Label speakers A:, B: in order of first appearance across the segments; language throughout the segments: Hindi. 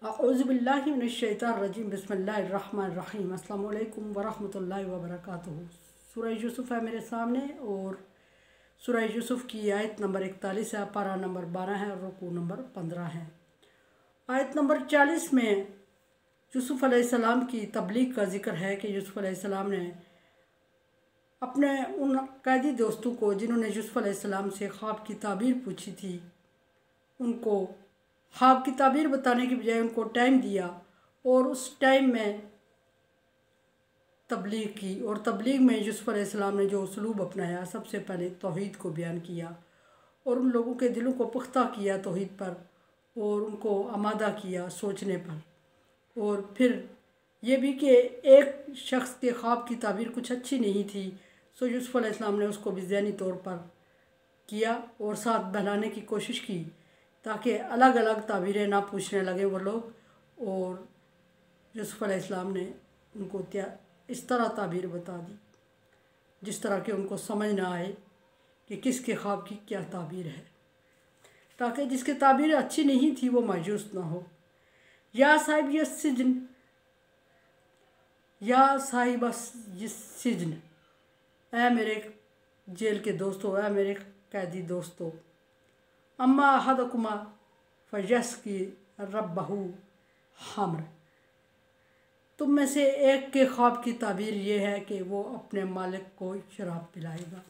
A: अऊज़ुबिल्लाहि मिनश्शैतानिर्रजीम बिस्मिल्लाहिर्रहमानिर्रहीम अस्सलामु अलैकुम वरहमतुल्लाहि वबरकातुहू। सूरह यूसुफ है मेरे सामने और सूरह यूसुफ की आयत नंबर 41 है, पारा नंबर 12 है और रुकू नंबर 15 है। आयत नंबर 40 में यूसुफ अलैहिस्सलाम की तबलीग का जिक्र है कि यूसुफ अलैहिस्सलाम ने अपने उन कैदी दोस्तों को जिन्होंने यूसुफ अलैहिस्सलाम से ख्वाब की ताबीर पूछी थी, उनको ख्वाब की ताबीर बताने की बजाय उनको टाइम दिया और उस टाइम में तबलीग की। और तबलीग में यूसुफ अलैहिस्सलाम ने जो उसलूब अपनाया, सबसे पहले तौहीद को बयान किया और उन लोगों के दिलों को पुख्ता किया तौहीद पर और उनको आमादा किया सोचने पर। और फिर ये भी कि एक शख्स के ख्वाब की ताबीर कुछ अच्छी नहीं थी, सो यूसुफ अलैहिस्सलाम ने उसको भी ज़हनी तौर पर किया और साथ बहलाने की कोशिश की ताकि अलग अलग ताबीरें ना पूछने लगे वो लोग। और यूसुफ अलैहिस्सलाम ने उनको इस तरह ताबीर बता दी जिस तरह के उनको समझ ना आए कि किसके ख्वाब की क्या ताबीर है, ताकि जिसकी ताबीर अच्छी नहीं थी वो मायूस ना हो। या साहिब ये सिजन, या साहिब ये सिजन, ऐ मेरे जेल के दोस्तों, ऐ मेरे कैदी दोस्तों, अम्मा अहदकुमा फयस्की रब्बहू हमर, तुम में से एक के ख्वाब की ताबीर ये है कि वो अपने मालिक को शराब पिलाएगा।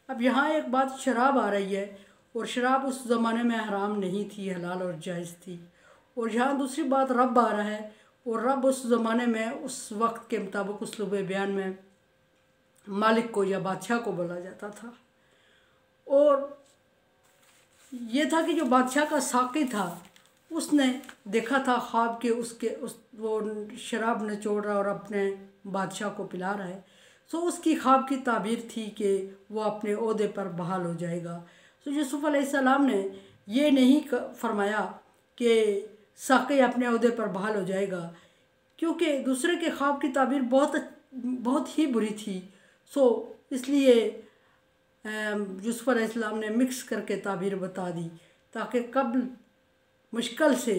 A: अब यहाँ एक बात शराब आ रही है और शराब उस ज़माने में हराम नहीं थी, हलाल और जायज़ थी। और यहाँ दूसरी बात रब आ रहा है और रब उस ज़माने में उस वक्त के मुताबिक उसलूब बयान में मालिक को या बादशाह को बोला जाता था। और ये था कि जो बादशाह का साक़ी था उसने देखा था ख्वाब के वो शराब निचोड़ रहा और अपने बादशाह को पिला रहा है। सो उसकी ख्वाब की ताबीर थी कि वो अपने ओहदे पर बहाल हो जाएगा। सो यूसुफ अलैहिस्सलाम ने ये नहीं फरमाया कि साक़ी अपने ओहदे पर बहाल हो जाएगा, क्योंकि दूसरे के ख्वाब की ताबीर बहुत ही बुरी थी। सो इसलिए यूसुफ अलैहिस्सलाम ने मिक्स करके ताबीर बता दी ताकि कब्ल मुश्किल से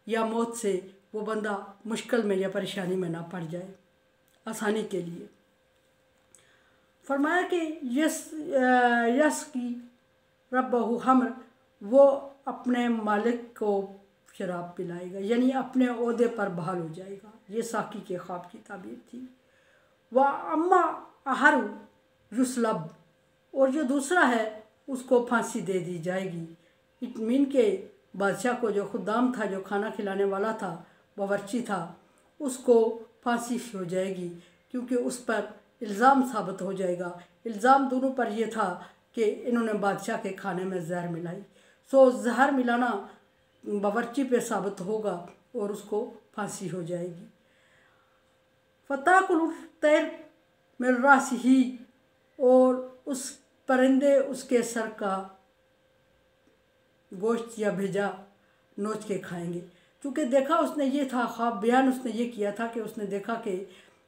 A: या मौत से वो बंदा मुश्किल में या परेशानी में ना पड़ जाए, आसानी के लिए। फरमाया कि यस की रब्बहू हमर, वो अपने मालिक को शराब पिलाएगा, यानी अपने ओहदे पर बहाल हो जाएगा। ये साकी के ख्वाब की ताबीर थी। वह अम्मा अहरू युसलब, और जो दूसरा है उसको फांसी दे दी जाएगी। इट मीन के बादशाह को जो खुदाम था, जो खाना खिलाने वाला था, बावर्ची था, उसको फांसी हो जाएगी क्योंकि उस पर इल्ज़ाम साबित हो जाएगा। इल्ज़ाम दोनों पर यह था कि इन्होंने बादशाह के खाने में जहर मिलाई। सो जहर मिलाना बावर्ची पे साबित होगा और उसको फांसी हो जाएगी। फ़ताकुल तैर मेरे रास ही, और उस परिंदे उसके सर का गोश्त या भेजा नोच के खाएंगे। क्योंकि देखा उसने ये था, ख्वाब बयान उसने ये किया था कि उसने देखा कि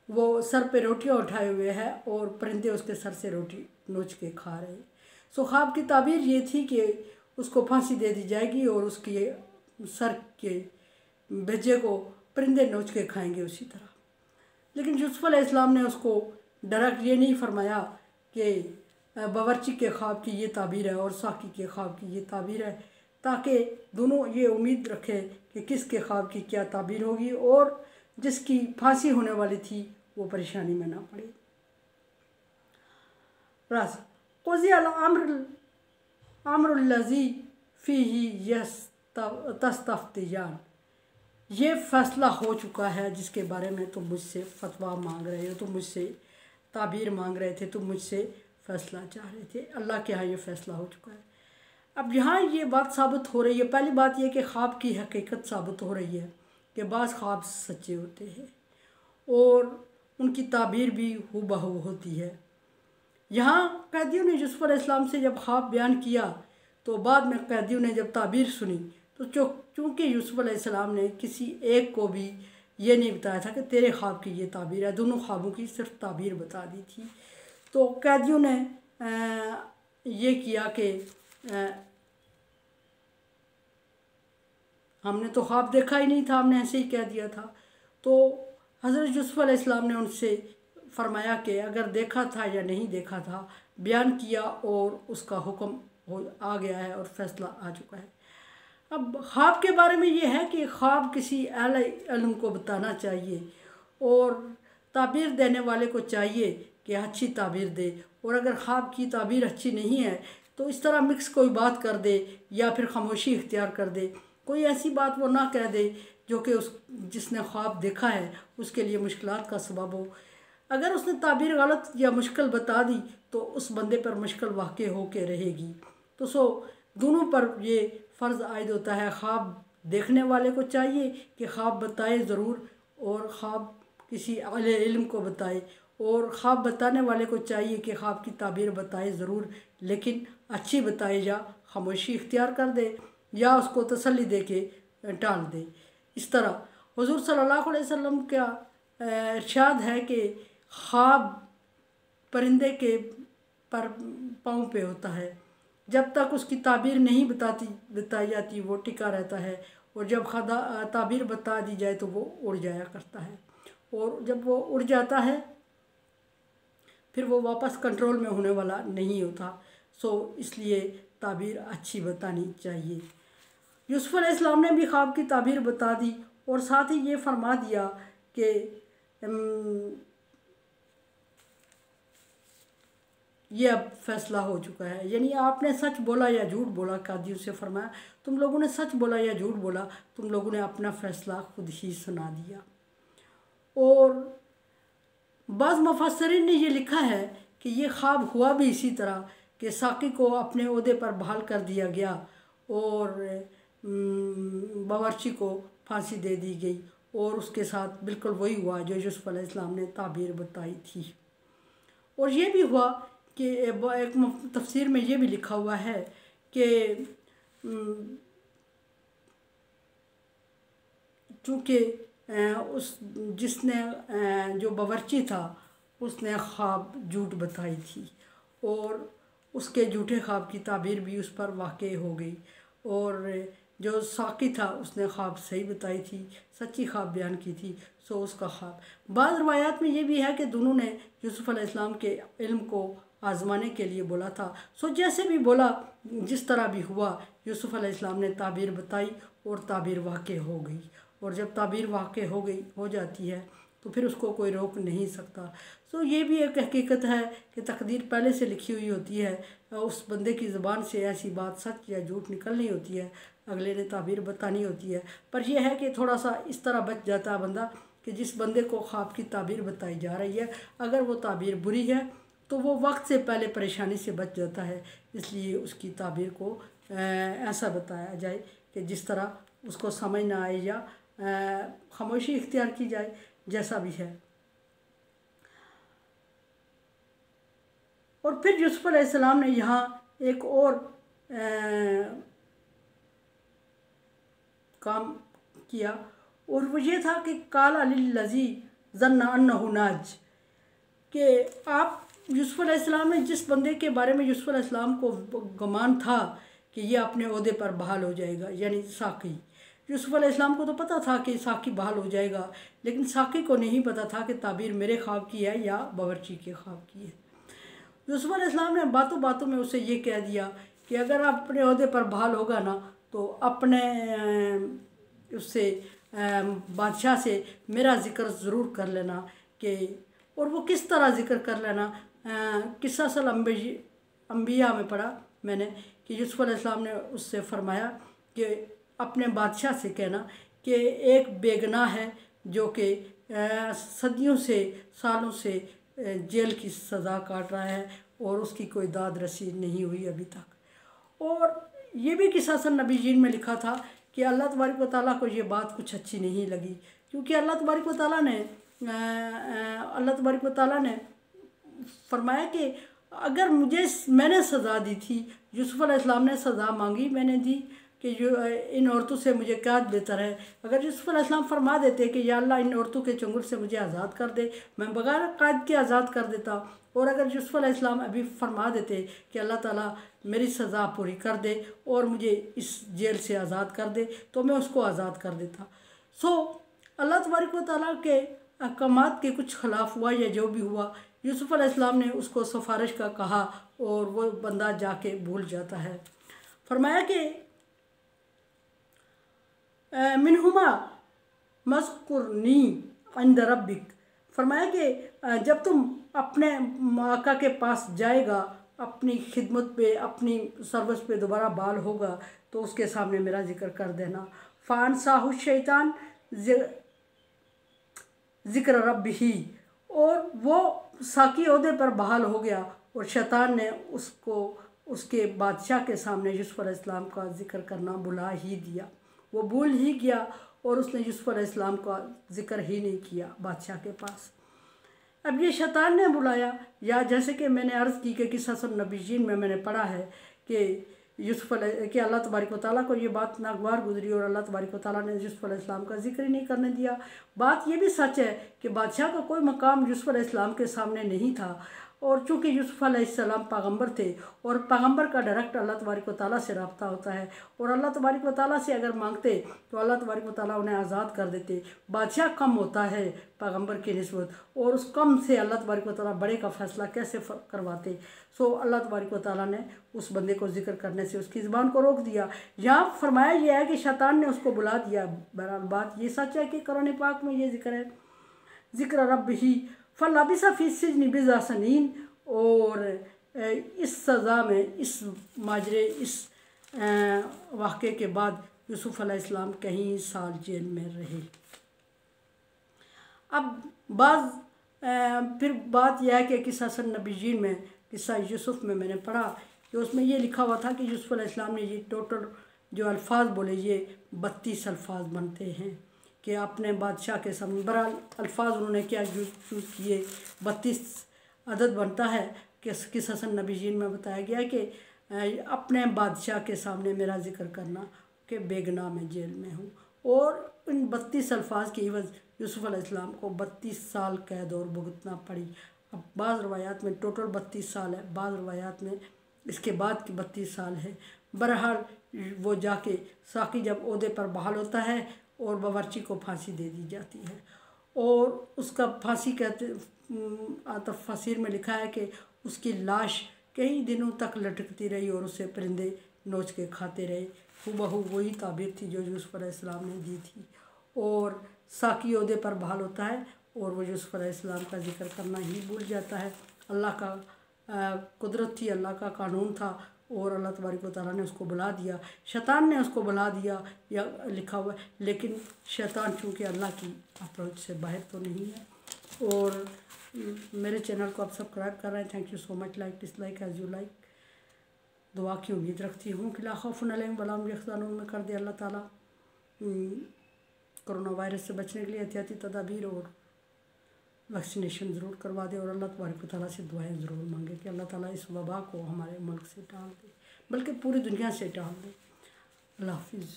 A: वो सर पे रोटियां उठाए हुए है और परिंदे उसके सर से रोटी नोच के खा रहे। सो ख्वाब की ताबीर ये थी कि उसको फांसी दे दी जाएगी और उसकी सर के भेजे को परिंदे नोच के खाएंगे उसी तरह। लेकिन यूसुफ अलैहिस्सलाम ने उसको डायरेक्ट ये नहीं फरमाया कि बावर्ची के ख्वाब की ये ताबीर है और साकी के ख्वाब की ये ताबीर है, ताकि दोनों ये उम्मीद रखें कि किसके ख्वाब की क्या ताबीर होगी और जिसकी फांसी होने वाली थी वो परेशानी में ना पड़े। रास क़ुज़ी अल-अम्रुल्लज़ी फ़ीही तस्तफ़्तियान, ये फ़ैसला हो चुका है जिसके बारे में तुम मुझसे फतवा मांग रहे हो, तुम मुझसे ताबीर मांग रहे थे, तुम मुझसे फ़ैसला चाह रहे थे। अल्लाह के यहाँ ये फ़ैसला हो चुका है। अब यहाँ ये बात साबित हो रही है, पहली बात ये कि ख्वाब की हकीकत साबित हो रही है कि बाज़ ख्वाब सच्चे होते हैं और उनकी ताबीर भी हूबहू होती है। यहाँ कैदियों ने यूसुफ अलैहिस्सलाम से जब ख्वाब बयान किया तो बाद में कैदियों ने जब ताबीर सुनी तो चूँकि यूसुफ अलैहिस्सलाम ने किसी एक को भी ये नहीं बताया था कि तेरे ख्वाब की ये ताबीर है, दोनों ख्वाबों की सिर्फ ताबीर बता दी थी। तो कैदियों ने ये किया कि हमने तो ख्वाब देखा ही नहीं था, हमने ऐसे ही कह दिया था। तो हज़रत यूसुफ़ अलैहिस्सलाम ने उनसे फरमाया कि अगर देखा था या नहीं देखा था, बयान किया और उसका हुक्म आ गया है और फैसला आ चुका है। अब ख्वाब के बारे में ये है कि ख्वाब किसी अहले इल्म को बताना चाहिए और ताबीर देने वाले को चाहिए कि अच्छी ताबीर दे, और अगर ख्वाब की ताबीर अच्छी नहीं है तो इस तरह मिक्स कोई बात कर दे या फिर खामोशी इख्तियार कर दे, कोई ऐसी बात वो ना कह दे जो कि उस जिसने ख्वाब देखा है उसके लिए मुश्किलात का सबब हो। अगर उसने ताबीर गलत या मुश्किल बता दी तो उस बंदे पर मुश्किल वाक़ई हो के रहेगी। तो दोनों पर ये फ़र्ज़ आयद होता है। ख्वाब देखने वाले को चाहिए कि ख्वाब बताए ज़रूर और ख्वाब किसी अहले इल्म को बताए, और ख्वाब बताने वाले को चाहिए कि ख्वाब की ताबीर बताए ज़रूर, लेकिन अच्छी बताई जा, खामोशी इख्तियार कर दे या उसको तसल्ली दे के टाल दे। इस तरह हुज़ूर सल्लल्लाहु अलैहि वसल्लम का इरशाद है कि ख्वाब परिंदे के पर पाँव पे होता है, जब तक उसकी ताबीर नहीं बताई जाती वो टिका रहता है, और जब ताबीर बता दी जाए तो वो उड़ जाया करता है, और जब वो उड़ जाता है फिर वो वापस कंट्रोल में होने वाला नहीं होता। इसलिए ताबीर अच्छी बतानी चाहिए। यूसुफ़ अलैहिस्सलाम ने भी ख्वाब की ताबीर बता दी और साथ ही ये फरमा दिया कि ये अब फैसला हो चुका है, यानी आपने सच बोला या झूठ बोला। कादियों से फरमाया तुम लोगों ने सच बोला या झूठ बोला, तुम लोगों ने अपना फ़ैसला खुद ही सुना दिया। और बाज़ मुफस्सिरीन ने ये लिखा है कि ये ख्वाब हुआ भी इसी तरह कि साक़ी को अपने ओहदे पर बहाल कर दिया गया और बावर्ची को फांसी दे दी गई, और उसके साथ बिल्कुल वही हुआ जो यूसुफ़ अलैहिस्सलाम ने ताबीर बताई थी। और ये भी हुआ कि एक तफसीर में ये भी लिखा हुआ है कि चूँकि उस जिसने जो बावर्ची था उसने ख्वाब झूठ बताई थी और उसके झूठे ख्वाब की ताबीर भी उस पर वाक़ई हो गई, और जो साक़ी था उसने ख्वाब सही बताई थी, सच्ची ख्वाब बयान की थी। उसका ख्वाब बाज़ रवायात में ये भी है कि दोनों ने यूसुफ़ अलैहिस्सलाम के इल्म को आज़माने के लिए बोला था। जैसे भी बोला, जिस तरह भी हुआ, यूसुफ़ अलैहिस्सलाम ने ताबीर बताई और ताबीर वाक़ई हो गई, और जब ताबीर वाक़ई हो जाती है तो फिर उसको कोई रोक नहीं सकता। ये भी एक हकीकत है कि तकदीर पहले से लिखी हुई होती है, उस बंदे की ज़बान से ऐसी बात सच या झूठ निकलनी होती है, अगले ने ताबीर बतानी होती है। पर यह है कि थोड़ा सा इस तरह बच जाता है बंदा कि जिस बंदे को ख्वाब की ताबीर बताई जा रही है, अगर वो ताबीर बुरी है तो वो वक्त से पहले परेशानी से बच जाता है। इसलिए उसकी ताबीर को ऐसा बताया जाए कि जिस तरह उसको समझ ना आए या खामोशी इख्तियार की जाए, जैसा भी है। और फिर यूसुफ़ अलैहिस्सलाम ने यहाँ एक और काम किया, और वो ये था कि काल लिल्लज़ी ज़न्ना अन्नहु नाज, कि आप यूसुफ़ अलैहिस्सलाम ने जिस बंदे के बारे में यूसुफ़ अलैहिस्सलाम को गुमान था कि ये अपने ओहदे पर बहाल हो जाएगा, यानी साक़ी। यूसुफ़ अलैहिस्सलाम को तो पता था कि साक़ी बहाल हो जाएगा, लेकिन साक़ी को नहीं पता था कि ताबीर मेरे ख्वाब की है या बावर्ची के ख्वाब की है। यूसुफ़ अलैहिस्सलाम ने बातों बातों में उसे ये कह दिया कि अगर आप अपने ओहदे पर बहाल होगा ना तो अपने उससे बादशाह से मेरा ज़िक्र ज़रूर कर लेना। कि और वो किस तरह ज़िक्र कर लेना, किस्सा अंबिया में पढ़ा मैंने कि यूसुफ़ अलैहिस्सलाम ने उससे फरमाया कि अपने बादशाह से कहना कि एक बेगनाह है जो कि सदियों से सालों से जेल की सज़ा काट रहा है और उसकी कोई दाद रसीद नहीं हुई अभी तक। और ये भी किस्सा नबीयीन में लिखा था कि अल्लाह तबारक व तआला को ये बात कुछ अच्छी नहीं लगी, क्योंकि अल्लाह तबारक व तआला ने फरमाया कि अगर मैंने सज़ा दी थी, यूसुफ़ अलैहिस्सलाम ने सज़ा मांगी, मैंने दी कि जो इन औरतों से मुझे क्या बेहतर है। अगर यूसुफ अलैहिस्सलाम फरमा देते कि या अल्लाह इन औरतों के चंगुल से मुझे आज़ाद कर दे, मैं बगैर क़ैद के आज़ाद कर देता। और अगर यूसुफ अलैहिस्सलाम अभी फरमा देते कि अल्लाह ताला मेरी सज़ा पूरी कर दे और मुझे इस जेल से आज़ाद कर दे, तो मैं उसको आज़ाद कर देता। अल्लाह तबारक व तआला के अहकामात के कुछ खिलाफ हुआ या जो भी हुआ, यूसुफ अलैहिस्सलाम ने उसको सिफारिश का कहा और वो बंदा जाके भूल जाता है। फरमाया कि मिनहुमा मज़कुरनी इंद रब्बिक, फरमाया कि जब तुम अपने आका के पास जाएगा, अपनी खिदमत पे, अपनी सर्विस पे दोबारा बहाल होगा, तो उसके सामने मेरा जिक्र कर देना। फ़ानसाहु शैतान ज़िक्र रब्बिही, और वो साकी ओहदे पर बहाल हो गया और शैतान ने उसको उसके बादशाह के सामने यूसुफ अलैहिस्सलाम का जिक्र करना बुला ही दिया। वो भूल ही गया और उसने यूसुफ अलैहिस्सलाम का जिक्र ही नहीं किया बादशाह के पास। अब ये शैतान ने बुलाया, या जैसे कि मैंने अर्ज़ की कि किस्सा नबीयीन में मैंने पढ़ा है कि कि अल्लाह तबारक व तआला को ये बात नागवार गुजरी और अल्लाह तबारक व तआला ने यूसुफ अलैहिस्सलाम का जिक्र ही नहीं करने दिया। बात ये भी सच है कि बादशाह का कोई मकाम यूसुफ अलैहिस्सलाम के सामने नहीं था, और चूँकि यूसुफ अलैहिस्सलाम पैगम्बर थे और पैगम्बर का डायरेक्ट अल्लाह तबारक व तआला से रब्ता होता है, और अल्लाह तबारक व तआला से अगर मांगते तो अल्लाह तबारक व तआला उन्हें आज़ाद कर देते। बादशाह कम होता है पैगम्बर की निस्बत, और उस कम से अल्लाह तबारक व तआला बड़े का फ़ैसला कैसे करवाते। अल्लाह तबारक व तआला ने उस बंदे को जिक्र करने से उसकी ज़बान को रोक दिया। यहाँ फरमाया यह है कि शैतान ने उसको बुला दिया। बहरहाल बात ये सच है कि कुरान पाक में ये जिक्र है, ज़िक्र रब्बिही फलबिसा फ़ी सिज्नि बिज़ा सनीन, और इस सज़ा में, इस माजरे, इस वाक़े के बाद यूसुफ अलैहिस्सलाम कई साल जेल में रहे। अब फिर बात यह है कि किस्सा नबीयीन में, किस्सा यूसुफ में मैंने पढ़ा कि उसमें ये लिखा हुआ था कि यूसुफ अलैहिस्सलाम ने ये टोटल जो अल्फाज बोले, ये 32 अल्फाज बनते हैं कि अपने बादशाह के सामने। बहरहाल अल्फाज उन्होंने क्या चूज़ किए, 32 अदद बनता है कि किस्सा नबीयीन में बताया गया है कि अपने बादशाह के सामने मेरा जिक्र करना कि बेगुनाह मैं जेल में हूँ। और इन 32 अल्फाज की एवज़ यूसुफ अलैहिस्सलाम को 32 साल कैद और भुगतना पड़ी। अब बाज़ रवायात में टोटल 32 साल है, बाज़ रवायात में इसके बाद की 32 साल है। बहरहाल वो जाके साकी जब ओहदे पर बहाल होता है और बावर्ची को फांसी दे दी जाती है, और उसका फांसी कहते तफसीर में लिखा है कि उसकी लाश कई दिनों तक लटकती रही और उसे परिंदे नोच के खाते रहे। हूबहू वही ताबीर थी जो यूसुफ अलैहिस्सलाम ने दी थी। और साकी ओहदे पर बहाल होता है और वो यूसुफ अलैहिस्सलाम का जिक्र करना ही भूल जाता है। अल्लाह का कुदरत थी, अल्लाह का कानून था, और अल्लाह तबारक व तआला ने उसको बुला दिया, शैतान ने उसको बुला दिया, या लिखा हुआ है। लेकिन शैतान चूँकि अल्लाह की अप्रोच से बाहर तो नहीं है। और मेरे चैनल को आप सब्सक्राइब कर रहे हैं, thank you so much. Like dislike as you like. दुआ की उम्मीद रखती हूँ कि ला खौफुन अलैहिम वला हुम यहज़नून में कर दे अल्लाह ताला। कोरोना वायरस से बचने के लिए एहतियाती तदाबीर और वैक्सीनेशन ज़रूर करवा दे, और अल्लाह तबारक व तआला से दुआएं ज़रूर मांगे कि अल्लाह ताला इस वबा को हमारे मुल्क से टाल दे, बल्कि पूरी दुनिया से टाल दे। अल्लाह हाफिज़।